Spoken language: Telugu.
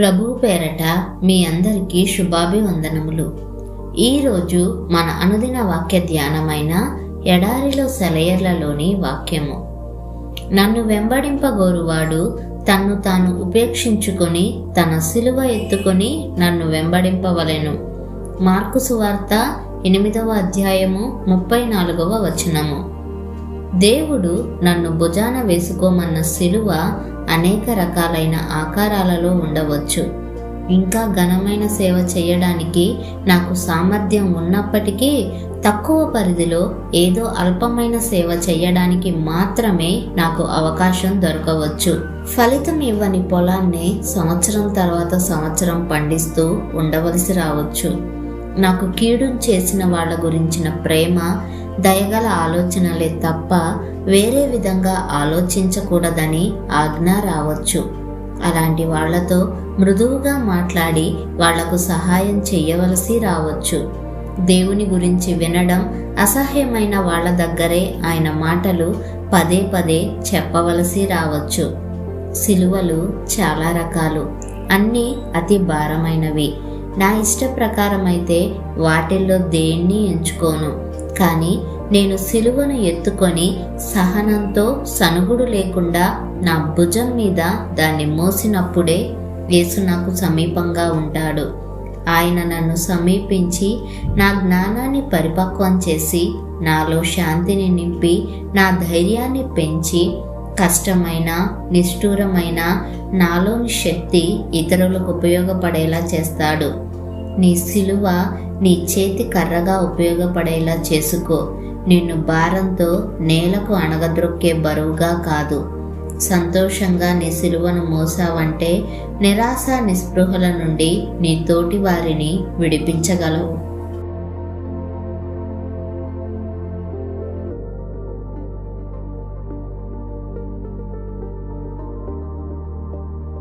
ప్రభువు పేరట మీ అందరికీ శుభాభివందనములు. ఈరోజు మన అనుదిన వాక్య ధ్యానమైన ఎడారిలో సెలయర్లలోని వాక్యము. నన్ను వెంబడింపగోరువాడు తన్ను తాను ఉపేక్షించుకొని తన సిలువ ఎత్తుకొని నన్ను వెంబడింపవలెను. మార్కు సువార్త 8వ అధ్యాయము 34వ వచనము. దేవుడు నన్ను భుజాన వేసుకోమన్న సిలువ అనేక రకాలైన ఆకారాలలో ఉండవచ్చు. ఇంకా ఘనమైన సేవ చేయడానికి నాకు సామర్థ్యం ఉన్నప్పటికీ తక్కువ పరిధిలో ఏదో అల్పమైన సేవ చేయడానికి మాత్రమే నాకు అవకాశం దొరకవచ్చు. ఫలితం ఇవ్వని పొలాన్ని సంవత్సరం తర్వాత సంవత్సరం పండిస్తూ ఉండవలసి రావచ్చు. నాకు కీడు చేసిన వాళ్ళ గురించిన ప్రేమ, దయగల ఆలోచనలే తప్ప వేరే విధంగా ఆలోచించకూడదని ఆజ్ఞ రావచ్చు. అలాంటి వాళ్లతో మృదువుగా మాట్లాడి వాళ్లకు సహాయం చేయవలసి రావచ్చు. దేవుని గురించి వినడం అసహ్యమైన వాళ్ళ దగ్గరే ఆయన మాటలు పదే పదే చెప్పవలసి రావచ్చు. సిలువలు చాలా రకాలు, అన్నీ అతి భారమైనవి. నా ఇష్ట ప్రకారమైతే వాటిల్లో దేన్ని ఎంచుకోను. కానీ నేను సిలువను ఎత్తుకొని సహనంతో సనుగుడు లేకుండా నా భుజం మీద దాన్ని మోసినప్పుడే యేసు నాకు సమీపంగా ఉంటాడు. ఆయన నన్ను సమీపించి నా జ్ఞానాన్ని పరిపక్వం చేసి నాలో శాంతిని నింపి నా ధైర్యాన్ని పెంచి కష్టమైన నిష్ఠూరమైన నాలోని శక్తి ఇతరులకు ఉపయోగపడేలా చేస్తాడు. నీ సిలువ నీ చేతి కర్రగా ఉపయోగపడేలా చేసుకో. నిన్ను భారంతో నేలకు అణగద్రొక్కే బరువుగా కాదు. సంతోషంగా నీ సిలువను మోసావంటే నిరాశ నిస్పృహల నుండి నీ తోటి వారిని విడిపించగలవు.